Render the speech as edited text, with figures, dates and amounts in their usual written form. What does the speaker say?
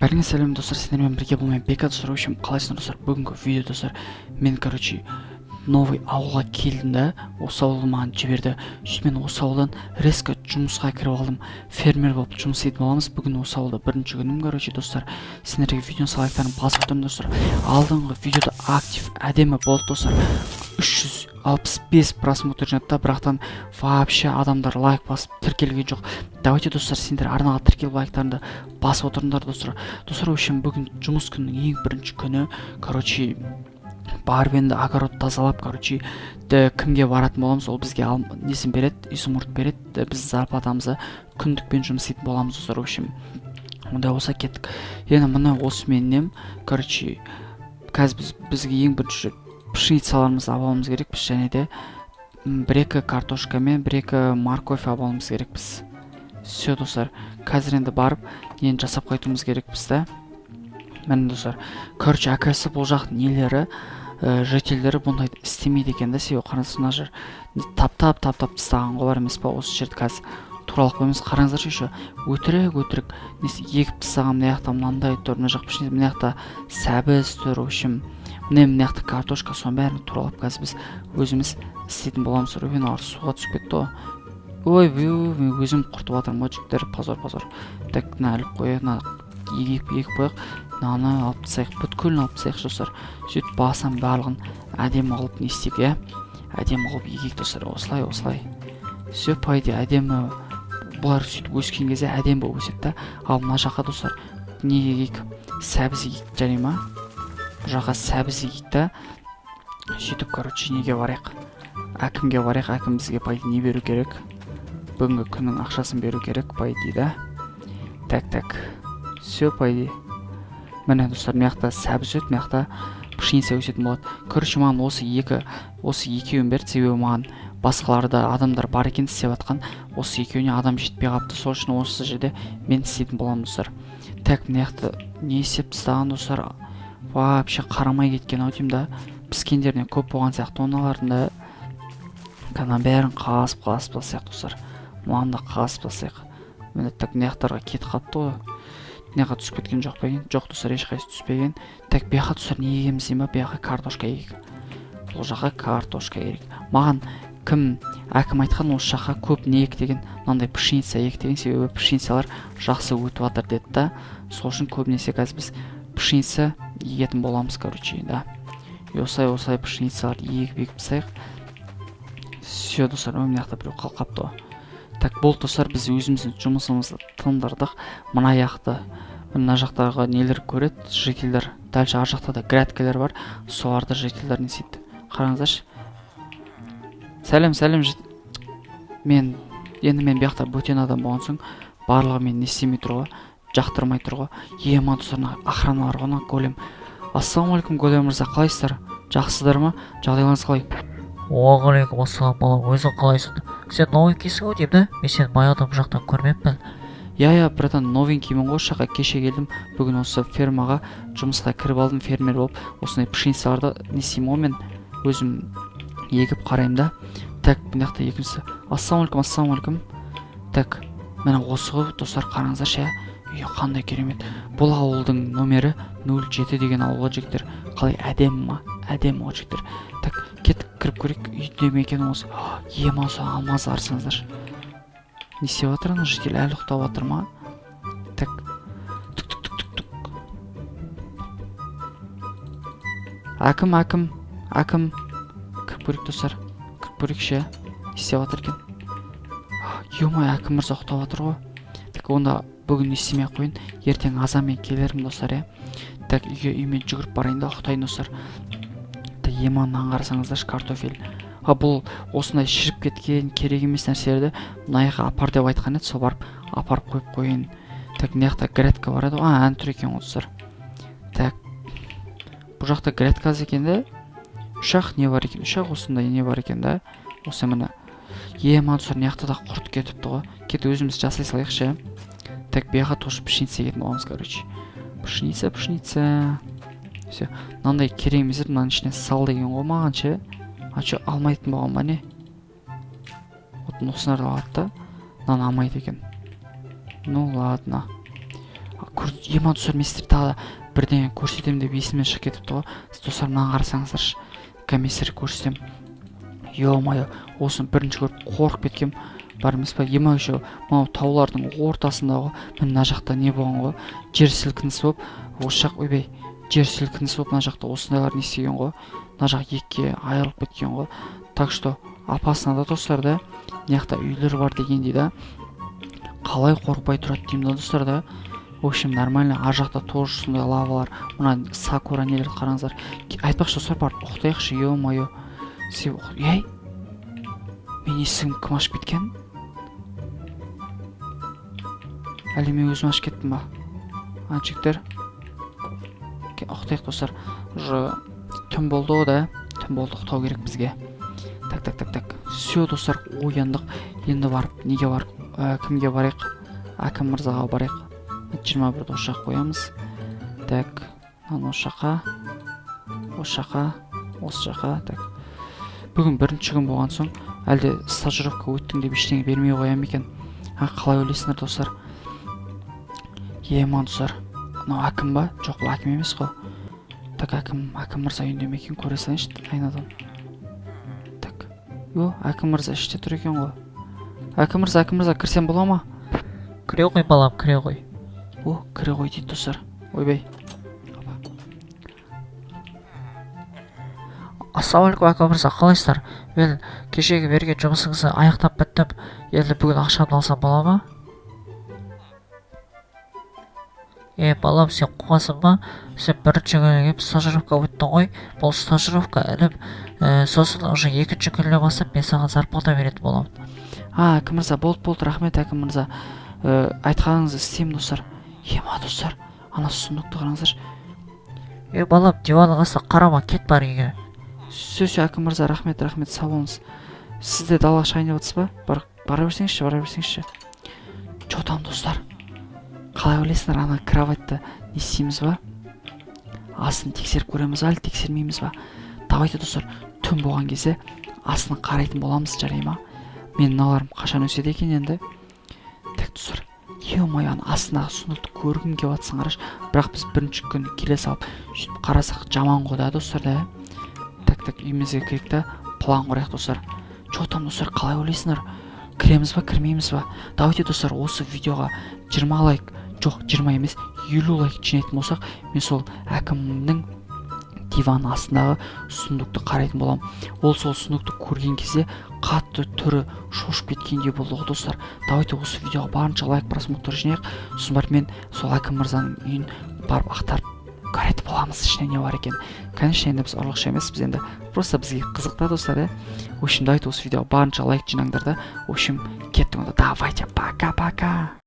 Бәріңе сәлем достар, сендермен бірге болмай бека достар. В общем, қалайсыңдар достар? Бүгінгі видео достар, мен новый ауылға келдім да, осы ауылды маған жіберді. Сөйтіп мен осы ауылдан резко жұмысқа кіріп алдым. Фермер болып жұмыс істейтін боламыз. Бүгін осы ауылда бірінші күнім достар. Сендерге видеоның лайктарын басып отырмын достар. Алдыңғы видеода актив әдемі болды достар. 365 просмотр жинапты, бірақтан вообще адамдар лайк басып тіркелген жоқ. Давайте достар, сендер арнаға тіркеліп лайктарыңды басып отырыңдар достар. Достар, в общем, бүгін жұмыс күнінің ең бірінші күні. Барып енді огород тазалап, кімге баратын боламыз, ол бізге несін береді, үйсімұрт береді, біз зарплатамызды күндікпен жұмыс істейтін боламыз достар. В общем, онда болса кеттік. Енді мына осы меннен, қазір бізге ең бірінші пшеницаларымызды алуымыз керекпіз, және де бір-екі картошка мен бір-екі морковь алуымыз керекпіз. Все достар, қазір енді барып нені жасап қайтуымыз керекпіз да. Міне достар, әкесі бұл жақ нелері, жителдері бұндай істемейді екен да. Себебі қараңыздар, мына жер таптап тастаған олар емес па? Осы жерді қазір туралап қоймыз. Қараңыздаршы, еще өтірік егіп тастаған. Мына жақта мынандай тұр, мына жақ пішін, мына жақта сәбіз тұр. В общем, мына жақта картошка, соның бәрін туралап қазір біз өзіміз істейтін боламыз. Суға түсіп кетті ғой. Ой, мен өзім құртып жатырмын ғой жігіттер, позор. Так, мына іліп қойып, егіп қойық, мынаны алып тастайық, бүткілін алып тастайық достар. Сөйтіп басам барлығын әдемі алып не істейік, әдемі алып егейік достар. Осылай. Все, по идее, әдемі бұлар сөйтіп өскен кезде әдемі болып өседі. Ал мына жаққа достар, не егейік? Сәбіз егейік, және ма? Бұл жаққа сәбіз егейік та. Сөйтіп, неге барайық? Әкімге барайық, әкім бізге по идее не беру керек? Бүгінгі күннің ақшасын беру керек, по идее да. Так. Все, по идее. Міне достар, мияқта сәбіз өт, мияқта пшеница өсетін болады. Маған осы екеуін берді, себебі маған басқаларда адамдар бар екен істеп жатқан. Осы екеуіне адам жетпей қапты. Сол үшін осы жерде мен істейтін боламын достар. Так, мияқта не істеп тастаған достар? Вообще қарамай кеткен ау деймін да. Піскендерінен көп болған сияқты оналардың да. Бәрін қасып тастайық достар. Маған да қасып тастайық. Міне так, мияқтарға кетіп қапты ғой. Неға түсіп кеткен жоқ па екен? Жоқ достар, ешқайсы түспеген. Так, бияқа достар, не егеміз дейм ба? Бияқа картошка егейік. Бұл жаққа картошка егейік. Маған әкім айтқан, осы жаққа көп не ек деген, мынандай пшеница ек деген, себебі пшеницалар жақсы өтіп жатыр деді да. Сол үшін көбінесе қазір біз пшеница егетін боламыз, да. Осылай пшеницалар егіп тастайық. Все достар, мына жақта біреу қалқапты ғой. Так, бұл достар, біз өзіміздің жұмысымызды тындырдық. Мына жақтарға нелер көреді, жителдер. Дәлше ар жақта да грядкалар бар, соларды жителдер не істейді. Қараңыздаршы. Сәлем. Мен бияқта бөтен адам болған соң, барлығы мен не істемей тұр ғой, жақтырмай тұр ғой. Ема достарына охрана бар ғой, голем. Ассалаумалейкум, голем мырза, қалайсыздар? Жақсыздар ма? Жағдайларыңыз қалай? Уағалейкум ассалам, балам, өзің қалайсың? Сен новенькийсің ғой деймін да? Мен сені баяғыдан бұл жақтан көрмеппін. Я, братан, новенькиймін ғой, жаққа кеше келдім. Бүгін осы фермаға жұмысқа кіріп алдым, фермер болып. Осындай пшеницаларды не істеймін ғой, мен өзім егіп қараймын да. Так, мына жақта екіншісі. Ассалаумалейкум. Так, міне осы ғой достар, қараңыздаршы, қандай керемет. Бұл ауылдың номері 07 деген ауылға жігіттер. Қалай, әдемі ма? Әдемі ғой жігіттер. Так, кеттік кіріп көрейік, үйде ме екен осы? Ема осы алмаз арсаңыздар. Не істеп жатыр ана жігіттер, әлі ұйықтап жатыр ма? Так. Әкім. Кіріп көрейік достар. Кіріп көрейік ше. Не істеп жатыр екен? Ема, әкім мырза ұйықтап жатыр ғой. Так, онда бүгін не істемей қойын. Ертең азамен келерім достар, Так, үймен жүгіріп барайын да, ұйықтайын достар. Еманнан қарасаңыздаршы, картофель. Бұл осындай шіріп кеткен керек емес нәрселерді мына жаққа апар деп айтқан еді, сол барып апарып қойып қойын. Так, мына жақта грядка бар еді. Ән тұр екен достар. Так, бұл жақта грядка екен де. Үш-ақ не бар екен? Үш-ақ осындай не бар екен да. Осы міне. Ема достар, мына жақта да құрт кетіпті ғой. Кет өзіміз жасай салайық ше. Так, бияға тошы пшеница егетін боламыз, Пшеница. Все, мынандай керек емес еді, мынаның ішіне сал деген ғой маған ше. Алмайтын болған ба не? Осынарды алады да, мынаны алмайды екен. Ну ладно. Ема достар, мен сіздерге тағы да бірдеңе көрсетемін деп есімнен шығып кетіпті ғой. Достар, мынаны қарасаңыздаршы, комиссар көрсетем. Ё-моё, осыны бірінші көріп қорқып кеткем. Бар емес па? Ема еще мынау таулардың ортасындағы мына жақта не болған ғой? Жер сілкінісі болып, осы жақ ойбай, жер сілкінісі болып, мына жақта осындайлар не істеген ғой? Мына жақ екіге айырылып кеткен ғой. Так что опасно да достар да. Мына жақта үйлер бар дегендей да. Қалай қорықпай тұрады деймін да достар да. В общем, нормально. Ар жақта тоже сондай лавалар. Мына сакура нелерді қараңыздар. Айтпақшы достар, бар ұқтайықшы, ё-моё. Ей, мен есігім кім ашып кеткен? Әлі мен өзім ашып кеттім ба? Жігіттер, ұқтайық достар. Уже түн болды ғой да. Түн болды, ұқтау керек бізге. Так. Все достар, ояндық. Енді барып, неге барып, кімге барайық? Әкім мырзаға барайық. 21 осы жаққа қоямыз. Так, осы жаққа, осы жаққа. Так. Бүгін бірінші күн болған соң, әлде стажировка өттің деп ештеңе бермей қоям екен. Қалай ойлайсыңдар достар? Ема достар, мынау әкім ба? Жоқ, бұл әкім емес қой. Так, әкім мырза үйінде ме екен, көре салайыншы айнадан. Так. Әкім мырза іште тұр екен ғой. Әкім мырза, кірсем бола ма? Кіре ғой балам, кіре ғой. Кіре ғой дейді достар. Ойбай. Ассалаумағалейкум әкім мырза, қалайсыздар? Мен кешегі берген жұмысыңызды аяқтап біттім. Енді бүгін ақшамды алсам бола ма? Балам, сен қуасың ба? Сен бірінші күні келіп стажировка өттің ғой. Бұл стажировка іліп, сосын уже екінші күніне бастап мен саған зарплата беретін боламын. Әкім мырза, болды, рахмет әкім мырза. Айтқаныңызды істеймін достар. Ема достар, ана сұмдықты қараңыздар. Балам, диванның астына қарама, кет бар үйге. Сөз әкім мырза, рахмет, сау болыңыз. Сіз де далаға шығайын деп отырсыз ба? Бара берсеңізші. Жотам достар. Қалай ойлайсыңдар, ана кроватьты не істейміз ба? Астын тексеріп көреміз ба, әлі тексермейміз ба? Давайте достар, түн болған кезде астын қарайтын боламыз, жарай ма? Мен мыналарым қашан өседі екен енді? Так достар, ё-моё, астындағы сұмдықты көргім келіп жатсың қараш. Бірақ біз бірінші күн келе салып, сөйтіп қарасақ жаман ғой да достар да. Так, үйімізге керек та, план құрайық достар. Жотам достар, қалай ойлайсыңдар? Кіреміз ба, кірмейміз ба? Давайте достар, осы видеоға 20 лайк, жоқ 20 емес, 50 лайк жинайтын болсақ, мен сол әкімнің диван астындағы сұмдықты қарайтын болам. Ол сол сұмдықты көрген кезде қатты түрі шошып кеткендей болды ғой достар. Давайте осы видеоға барынша лайк, просмотр жинайық. Сосын барып мен сол әкім мырзаның үйін барып ақтарып көретін боламыз, ішінде не бар екен. Конечно, енді біз ұрлықшы емес, біз енді просто бізге қызықта достар. В общем, давайте осы видеоға барынша лайк жинаңдар да. В общем, кеттің онда. Давайте, пока-пока.